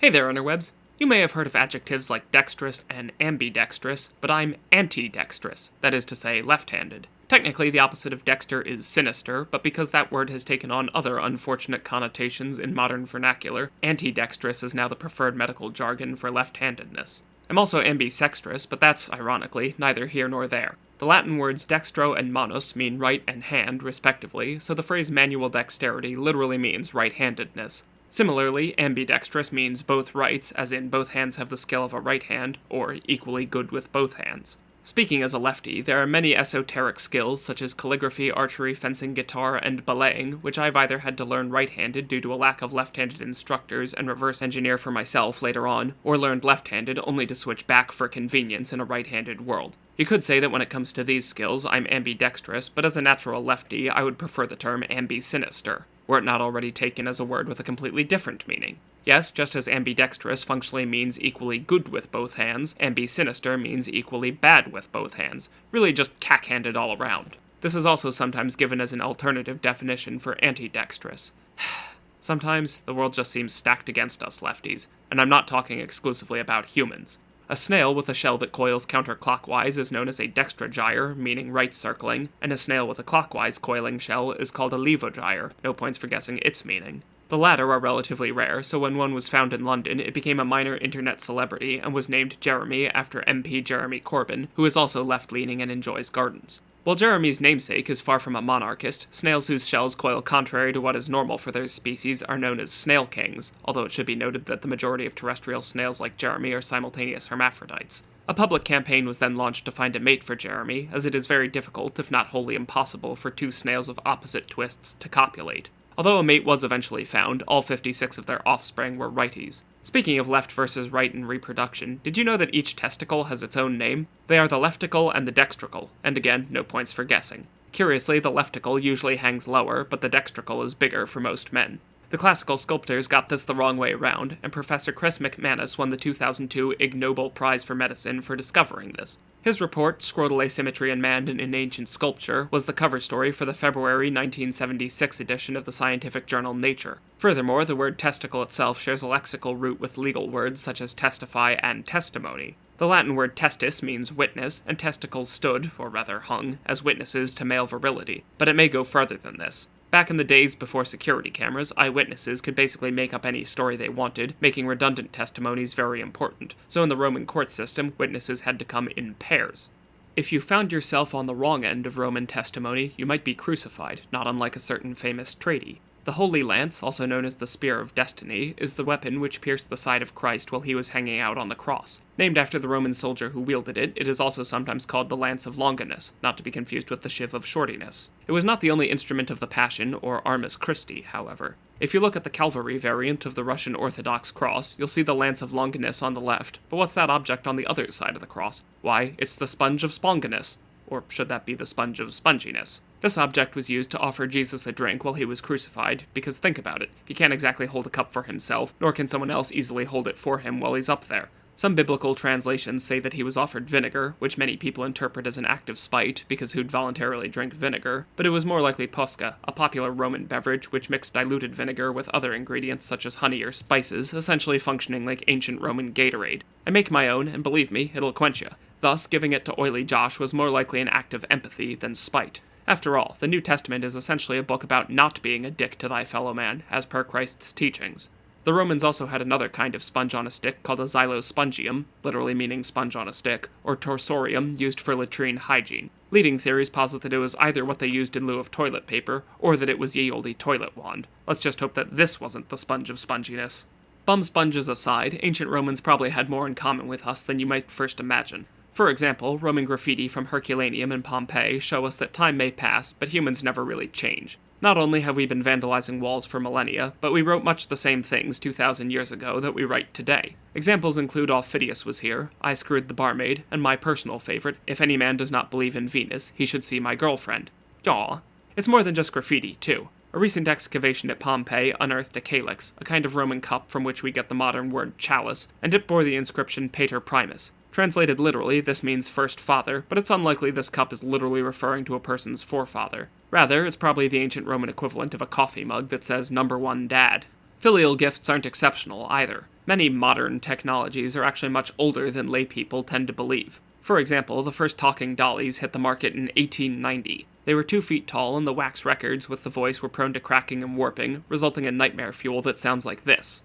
Hey there, interwebs. You may have heard of adjectives like dexterous and ambidextrous, but I'm antidextrous, that is to say, left-handed. Technically, the opposite of dexter is sinister, but because that word has taken on other unfortunate connotations in modern vernacular, antidextrous is now the preferred medical jargon for left-handedness. I'm also ambisextrous, but that's, ironically, neither here nor there. The Latin words dextro and manus mean right and hand, respectively, so the phrase manual dexterity literally means right-handedness. Similarly, ambidextrous means both rights, as in both hands have the skill of a right hand, or equally good with both hands. Speaking as a lefty, there are many esoteric skills such as calligraphy, archery, fencing, guitar, and belaying, which I've either had to learn right-handed due to a lack of left-handed instructors and reverse engineer for myself later on, or learned left-handed only to switch back for convenience in a right-handed world. You could say that when it comes to these skills, I'm ambidextrous, but as a natural lefty, I would prefer the term ambisinister, were it not already taken as a word with a completely different meaning. Yes, just as ambidextrous functionally means equally good with both hands, ambisinister means equally bad with both hands, really just cack-handed all around. This is also sometimes given as an alternative definition for antidextrous. Sometimes, the world just seems stacked against us lefties, and I'm not talking exclusively about humans. A snail with a shell that coils counterclockwise is known as a dextrogyre, meaning right circling, and a snail with a clockwise coiling shell is called a levogyre, no points for guessing its meaning. The latter are relatively rare, so when one was found in London, it became a minor internet celebrity and was named Jeremy after MP Jeremy Corbyn, who is also left-leaning and enjoys gardens. While Jeremy's namesake is far from a monarchist, snails whose shells coil contrary to what is normal for their species are known as snail kings, although it should be noted that the majority of terrestrial snails like Jeremy are simultaneous hermaphrodites. A public campaign was then launched to find a mate for Jeremy, as it is very difficult, if not wholly impossible, for two snails of opposite twists to copulate. Although a mate was eventually found, all 56 of their offspring were righties. Speaking of left versus right in reproduction, did you know that each testicle has its own name? They are the lefticle and the dextricle, and again, no points for guessing. Curiously, the lefticle usually hangs lower, but the dextricle is bigger for most men. The classical sculptors got this the wrong way around, and Professor Chris McManus won the 2002 Ig Nobel Prize for Medicine for discovering this. His report, Scrotal Asymmetry in Man in Ancient Sculpture, was the cover story for the February 1976 edition of the scientific journal Nature. Furthermore, the word testicle itself shares a lexical root with legal words such as testify and testimony. The Latin word testis means witness, and testicles stood, or rather hung, as witnesses to male virility, but it may go further than this. Back in the days before security cameras, eyewitnesses could basically make up any story they wanted, making redundant testimonies very important, so in the Roman court system, witnesses had to come in pairs. If you found yourself on the wrong end of Roman testimony, you might be crucified, not unlike a certain famous tradie. The Holy Lance, also known as the Spear of Destiny, is the weapon which pierced the side of Christ while he was hanging out on the cross. Named after the Roman soldier who wielded it, it is also sometimes called the Lance of Longinus, not to be confused with the Shiv of Shortiness. It was not the only instrument of the Passion, or Armis Christi, however. If you look at the cavalry variant of the Russian Orthodox cross, you'll see the Lance of Longinus on the left, but what's that object on the other side of the cross? Why, it's the sponge of Sponginus. Or should that be the sponge of Sponginus? This object was used to offer Jesus a drink while he was crucified, because think about it, he can't exactly hold a cup for himself, nor can someone else easily hold it for him while he's up there. Some biblical translations say that he was offered vinegar, which many people interpret as an act of spite, because who'd voluntarily drink vinegar, but it was more likely posca, a popular Roman beverage which mixed diluted vinegar with other ingredients such as honey or spices, essentially functioning like ancient Roman Gatorade. I make my own, and believe me, it'll quench ya. Thus, giving it to oily Josh was more likely an act of empathy than spite. After all, the New Testament is essentially a book about not being a dick to thy fellow man, as per Christ's teachings. The Romans also had another kind of sponge on a stick called a xylospongium, literally meaning sponge on a stick, or torsorium, used for latrine hygiene. Leading theories posit that it was either what they used in lieu of toilet paper, or that it was ye olde toilet wand. Let's just hope that this wasn't the sponge of sponginess. Bum sponges aside, ancient Romans probably had more in common with us than you might first imagine. For example, Roman graffiti from Herculaneum and Pompeii show us that time may pass, but humans never really change. Not only have we been vandalizing walls for millennia, but we wrote much the same things 2,000 years ago that we write today. Examples include Aufidius was here, I screwed the barmaid, and my personal favorite, if any man does not believe in Venus, he should see my girlfriend. Aw. It's more than just graffiti, too. A recent excavation at Pompeii unearthed a calix, a kind of Roman cup from which we get the modern word chalice, and it bore the inscription Pater Primus. Translated literally, this means first father, but it's unlikely this cup is literally referring to a person's forefather. Rather, it's probably the ancient Roman equivalent of a coffee mug that says number 1 dad. Filial gifts aren't exceptional either. Many modern technologies are actually much older than laypeople tend to believe. For example, the first talking dollies hit the market in 1890. They were 2 feet tall, and the wax records with the voice were prone to cracking and warping, resulting in nightmare fuel that sounds like this.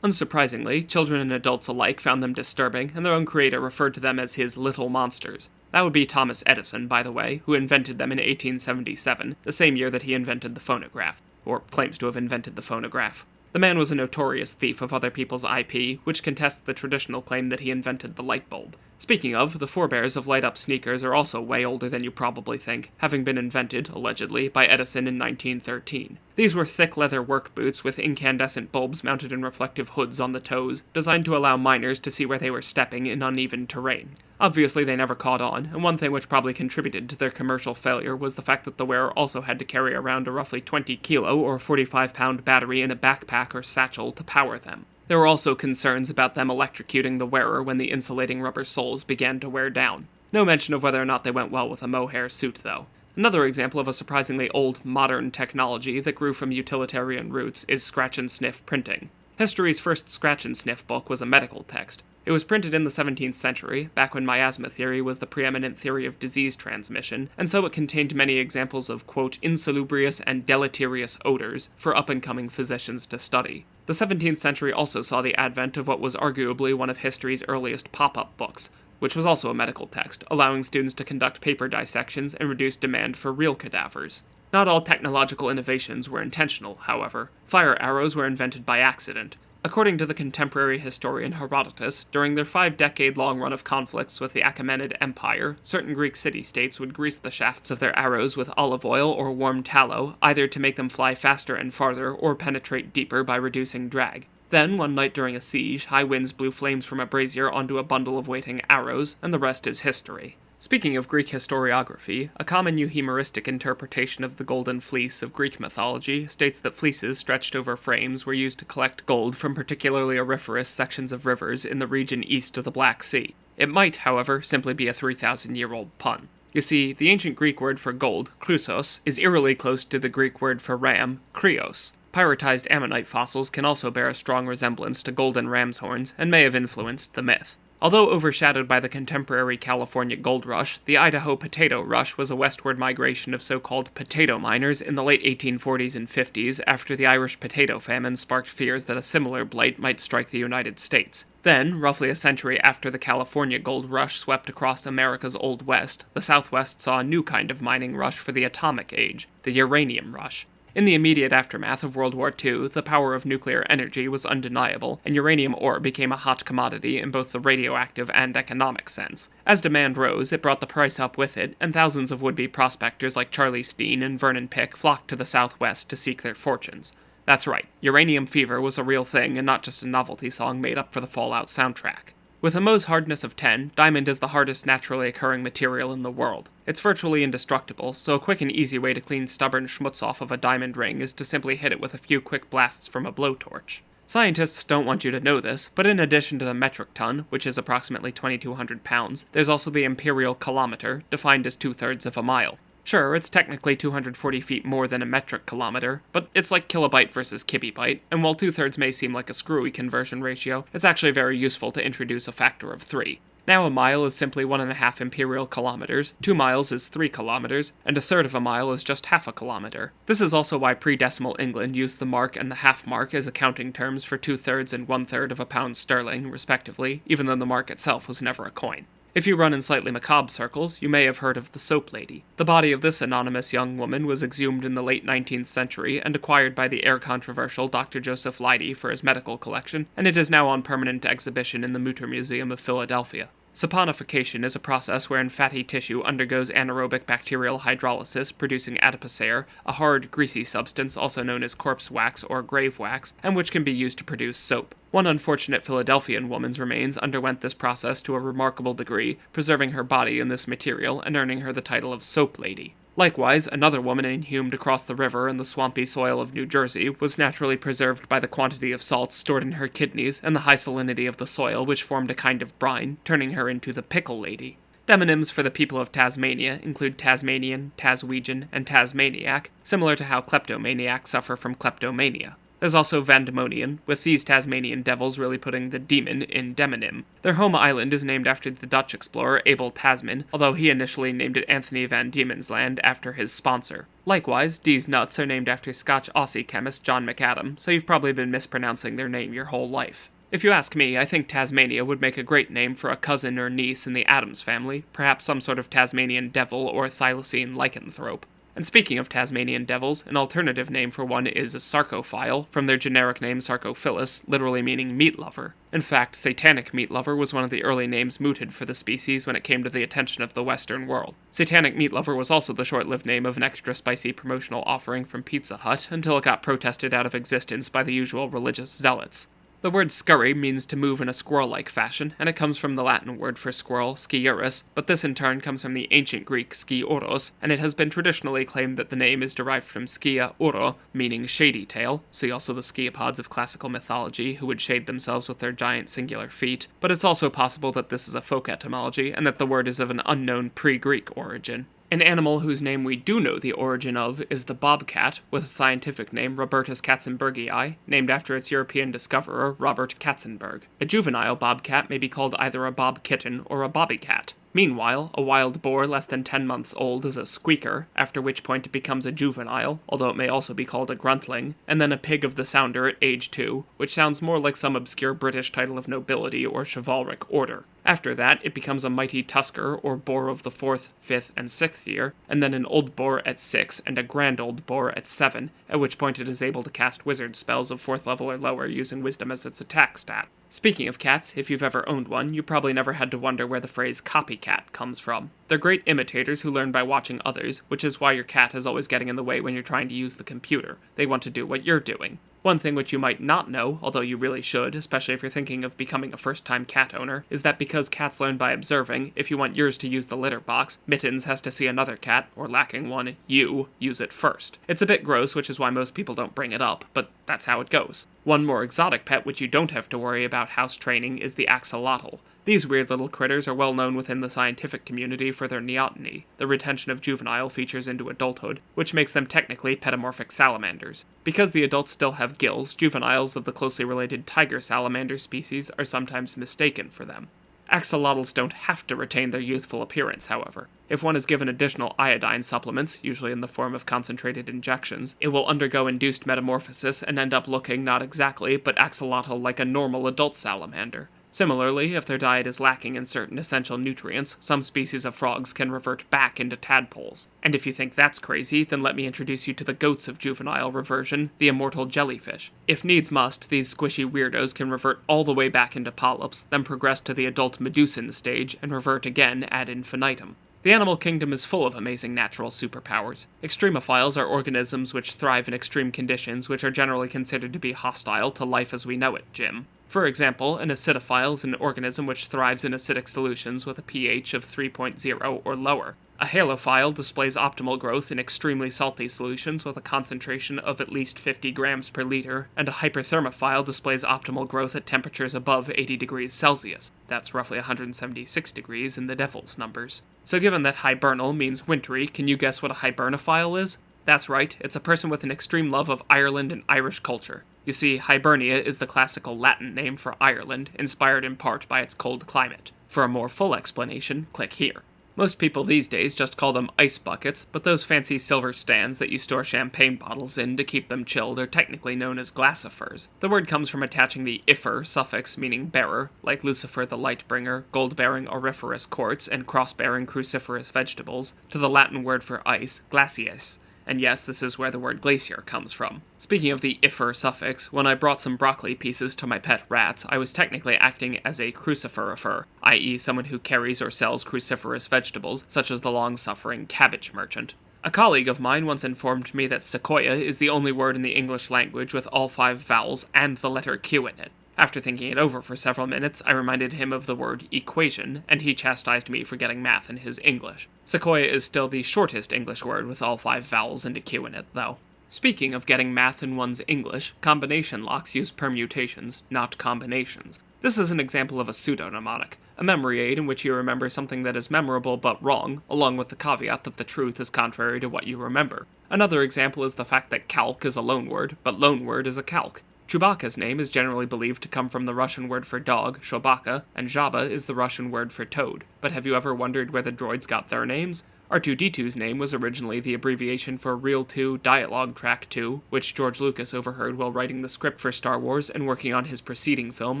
Unsurprisingly, children and adults alike found them disturbing, and their own creator referred to them as his little monsters. That would be Thomas Edison, by the way, who invented them in 1877, the same year that he invented the phonograph, or claims to have invented the phonograph. The man was a notorious thief of other people's IP, which contests the traditional claim that he invented the light bulb. Speaking of, the forebears of light-up sneakers are also way older than you probably think, having been invented, allegedly, by Edison in 1913. These were thick leather work boots with incandescent bulbs mounted in reflective hoods on the toes, designed to allow miners to see where they were stepping in uneven terrain. Obviously, they never caught on, and one thing which probably contributed to their commercial failure was the fact that the wearer also had to carry around a roughly 20-kilo or 45-pound battery in a backpack or satchel to power them. There were also concerns about them electrocuting the wearer when the insulating rubber soles began to wear down. No mention of whether or not they went well with a mohair suit, though. Another example of a surprisingly old, modern technology that grew from utilitarian roots is scratch-and-sniff printing. History's first scratch-and-sniff book was a medical text. It was printed in the 17th century, back when miasma theory was the preeminent theory of disease transmission, and so it contained many examples of, quote, insalubrious and deleterious odors for up-and-coming physicians to study. The 17th century also saw the advent of what was arguably one of history's earliest pop-up books, which was also a medical text, allowing students to conduct paper dissections and reduce demand for real cadavers. Not all technological innovations were intentional, however. Fire arrows were invented by accident. According to the contemporary historian Herodotus, during their 5-decade-long run of conflicts with the Achaemenid Empire, certain Greek city-states would grease the shafts of their arrows with olive oil or warm tallow, either to make them fly faster and farther or penetrate deeper by reducing drag. Then, one night during a siege, high winds blew flames from a brazier onto a bundle of waiting arrows, and the rest is history. Speaking of Greek historiography, a common euhemeristic interpretation of the golden fleece of Greek mythology states that fleeces stretched over frames were used to collect gold from particularly auriferous sections of rivers in the region east of the Black Sea. It might, however, simply be a 3,000-year-old pun. You see, the ancient Greek word for gold, chrysos, is eerily close to the Greek word for ram, krios. Pyritized ammonite fossils can also bear a strong resemblance to golden ram's horns and may have influenced the myth. Although overshadowed by the contemporary California gold rush, the Idaho potato rush was a westward migration of so-called potato miners in the late 1840s and 50s after the Irish potato famine sparked fears that a similar blight might strike the United States. Then, roughly a century after the California gold rush swept across America's Old West, the Southwest saw a new kind of mining rush for the atomic age, the uranium rush. In the immediate aftermath of World War II, the power of nuclear energy was undeniable, and uranium ore became a hot commodity in both the radioactive and economic sense. As demand rose, it brought the price up with it, and thousands of would-be prospectors like Charlie Steen and Vernon Pick flocked to the Southwest to seek their fortunes. That's right, uranium fever was a real thing and not just a novelty song made up for the Fallout soundtrack. With a Mohs hardness of 10, diamond is the hardest naturally occurring material in the world. It's virtually indestructible, so a quick and easy way to clean stubborn schmutz off of a diamond ring is to simply hit it with a few quick blasts from a blowtorch. Scientists don't want you to know this, but in addition to the metric ton, which is approximately 2,200 pounds, there's also the imperial kilometer, defined as 2/3 of a mile. Sure, it's technically 240 feet more than a metric kilometer, but it's like kilobyte versus kibibyte, and while 2/3 may seem like a screwy conversion ratio, it's actually very useful to introduce a factor of 3. Now a mile is simply 1.5 imperial kilometers, 2 miles is 3 kilometers, and 1/3 of a mile is just half a kilometer. This is also why pre-decimal England used the mark and the half mark as accounting terms for 2/3 and 1/3 of a pound sterling, respectively, even though the mark itself was never a coin. If you run in slightly macabre circles, you may have heard of the soap lady. The body of this anonymous young woman was exhumed in the late 19th century and acquired by the ever-controversial Dr. Joseph Leidy for his medical collection, and it is now on permanent exhibition in the Mutter Museum of Philadelphia. Saponification is a process wherein fatty tissue undergoes anaerobic bacterial hydrolysis, producing adipocere, a hard, greasy substance also known as corpse wax or grave wax, and which can be used to produce soap. One unfortunate Philadelphian woman's remains underwent this process to a remarkable degree, preserving her body in this material and earning her the title of Soap Lady. Likewise, another woman inhumed across the river in the swampy soil of New Jersey was naturally preserved by the quantity of salts stored in her kidneys and the high salinity of the soil, which formed a kind of brine, turning her into the Pickle Lady. Demonyms for the people of Tasmania include Tasmanian, Taswegian, and Tasmaniac, similar to how kleptomaniacs suffer from kleptomania. There's also Vandemonian, with these Tasmanian devils really putting the demon in demonym. Their home island is named after the Dutch explorer Abel Tasman, although he initially named it Anthony van Diemen's Land after his sponsor. Likewise, D's nuts are named after Scotch-Aussie chemist John McAdam, so you've probably been mispronouncing their name your whole life. If you ask me, I think Tasmania would make a great name for a cousin or niece in the Addams family, perhaps some sort of Tasmanian devil or thylacine lycanthrope. And speaking of Tasmanian devils, an alternative name for one is a sarcophile, from their generic name Sarcophilus, literally meaning meat lover. In fact, satanic meat lover was one of the early names mooted for the species when it came to the attention of the Western world. Satanic meat lover was also the short-lived name of an extra spicy promotional offering from Pizza Hut, until it got protested out of existence by the usual religious zealots. The word scurry means to move in a squirrel-like fashion, and it comes from the Latin word for squirrel, sciurus, but this in turn comes from the ancient Greek skiuros, and it has been traditionally claimed that the name is derived from skia uro, meaning shady tail, see also the sciapods of classical mythology, who would shade themselves with their giant singular feet, but it's also possible that this is a folk etymology, and that the word is of an unknown pre-Greek origin. An animal whose name we do know the origin of is the bobcat, with a scientific name Robertus katzenbergii, named after its European discoverer Robert Katzenberg. A juvenile bobcat may be called either a bob kitten or a bobbycat. Meanwhile, a wild boar less than 10 months old is a squeaker, after which point it becomes a juvenile, although it may also be called a gruntling, and then a pig of the sounder at age 2, which sounds more like some obscure British title of nobility or chivalric order. After that, it becomes a mighty tusker, or boar of the 4th, 5th, and 6th year, and then an old boar at 6, and a grand old boar at 7, at which point it is able to cast wizard spells of 4th level or lower using wisdom as its attack stat. Speaking of cats, if you've ever owned one, you probably never had to wonder where the phrase copycat comes from. They're great imitators who learn by watching others, which is why your cat is always getting in the way when you're trying to use the computer. They want to do what you're doing. One thing which you might not know, although you really should, especially if you're thinking of becoming a first-time cat owner, is that because cats learn by observing, if you want yours to use the litter box, Mittens has to see another cat, or lacking one, you, use it first. It's a bit gross, which is why most people don't bring it up, but that's how it goes. One more exotic pet which you don't have to worry about house training is the axolotl. These weird little critters are well known within the scientific community for their neoteny, the retention of juvenile features into adulthood, which makes them technically pedomorphic salamanders. Because the adults still have gills, juveniles of the closely related tiger salamander species are sometimes mistaken for them. Axolotls don't have to retain their youthful appearance, however. If one is given additional iodine supplements, usually in the form of concentrated injections, it will undergo induced metamorphosis and end up looking not exactly, but axolotl like a normal adult salamander. Similarly, if their diet is lacking in certain essential nutrients, some species of frogs can revert back into tadpoles. And if you think that's crazy, then let me introduce you to the goats of juvenile reversion, the immortal jellyfish. If needs must, these squishy weirdos can revert all the way back into polyps, then progress to the adult medusan stage, and revert again ad infinitum. The animal kingdom is full of amazing natural superpowers. Extremophiles are organisms which thrive in extreme conditions which are generally considered to be hostile to life as we know it, Jim. For example, an acidophile is an organism which thrives in acidic solutions with a pH of 3.0 or lower. A halophile displays optimal growth in extremely salty solutions with a concentration of at least 50 grams per liter, and a hyperthermophile displays optimal growth at temperatures above 80 degrees Celsius. That's roughly 176 degrees in the devil's numbers. So given that hibernal means wintry, can you guess what a hibernophile is? That's right, it's a person with an extreme love of Ireland and Irish culture. You see, Hibernia is the classical Latin name for Ireland, inspired in part by its cold climate. For a more full explanation, click here. Most people these days just call them ice buckets, but those fancy silver stands that you store champagne bottles in to keep them chilled are technically known as glassifers. The word comes from attaching the "ifer" suffix meaning bearer, like Lucifer the Light-Bringer, gold-bearing auriferous quartz, and cross-bearing cruciferous vegetables, to the Latin word for ice, glacies. And yes, this is where the word glacier comes from. Speaking of the "ifer" suffix, when I brought some broccoli pieces to my pet rats, I was technically acting as a cruciferifer, i.e. someone who carries or sells cruciferous vegetables, such as the long-suffering cabbage merchant. A colleague of mine once informed me that sequoia is the only word in the English language with all 5 vowels and the letter Q in it. After thinking it over for several minutes, I reminded him of the word equation, and he chastised me for getting math in his English. Sequoia is still the shortest English word with all 5 vowels and a Q in it, though. Speaking of getting math in one's English, combination locks use permutations, not combinations. This is an example of a pseudo-mnemonic, a memory aid in which you remember something that is memorable but wrong, along with the caveat that the truth is contrary to what you remember. Another example is the fact that calc is a loanword, but loanword is a calc. Chewbacca's name is generally believed to come from the Russian word for dog, shobaka, and Jabba is the Russian word for toad. But have you ever wondered where the droids got their names? R2-D2's name was originally the abbreviation for Reel 2 Dialogue Track 2, which George Lucas overheard while writing the script for Star Wars and working on his preceding film,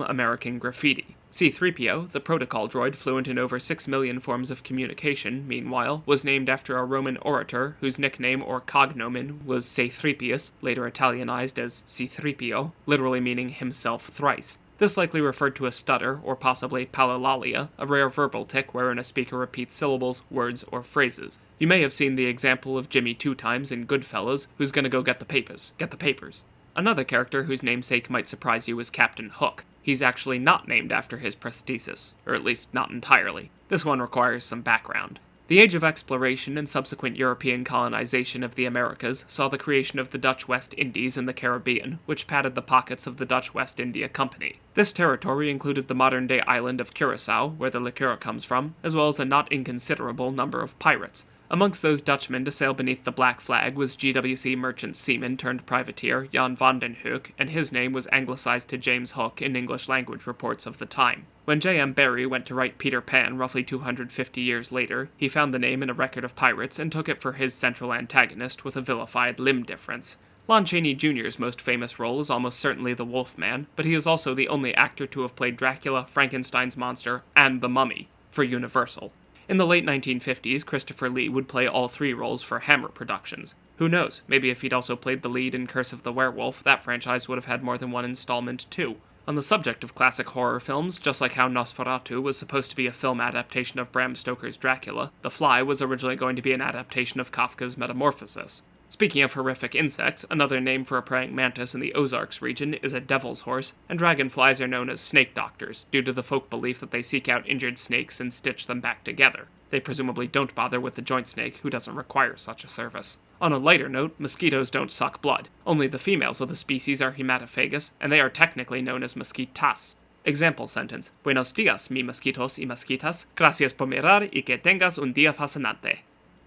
American Graffiti. C-3PO, the protocol droid fluent in over 6 million forms of communication, meanwhile, was named after a Roman orator whose nickname or cognomen was C-3PIus, later Italianized as C-3PO, literally meaning himself thrice. This likely referred to a stutter, or possibly palilalia, a rare verbal tic wherein a speaker repeats syllables, words, or phrases. You may have seen the example of Jimmy 2 times in Goodfellas, who's gonna go get the papers. Another character whose namesake might surprise you is Captain Hook. He's actually not named after his prosthesis, or at least not entirely. This one requires some background. The age of exploration and subsequent European colonization of the Americas saw the creation of the Dutch West Indies and the Caribbean, which padded the pockets of the Dutch West India Company. This territory included the modern-day island of Curaçao, where the liqueur comes from, as well as a not inconsiderable number of pirates. Amongst those Dutchmen to sail beneath the black flag was GWC merchant seaman turned privateer Jan van den Hoek, and his name was anglicized to James Hook in English-language reports of the time. When J.M. Barrie went to write Peter Pan roughly 250 years later, he found the name in a record of pirates and took it for his central antagonist with a vilified limb difference. Lon Chaney Jr.'s most famous role is almost certainly the Wolfman, but he is also the only actor to have played Dracula, Frankenstein's monster, and the Mummy, for Universal. In the late 1950s, Christopher Lee would play all three roles for Hammer Productions. Who knows, maybe if he'd also played the lead in Curse of the Werewolf, that franchise would have had more than one installment too. On the subject of classic horror films, just like how Nosferatu was supposed to be a film adaptation of Bram Stoker's Dracula, The Fly was originally going to be an adaptation of Kafka's Metamorphosis. Speaking of horrific insects, another name for a praying mantis in the Ozarks region is a devil's horse, and dragonflies are known as snake doctors, due to the folk belief that they seek out injured snakes and stitch them back together. They presumably don't bother with the joint snake, who doesn't require such a service. On a lighter note, mosquitoes don't suck blood. Only the females of the species are hematophagous, and they are technically known as mosquitas. Example sentence: Buenos dias, mi mosquitos y mosquitas. Gracias por mirar y que tengas un día fascinante.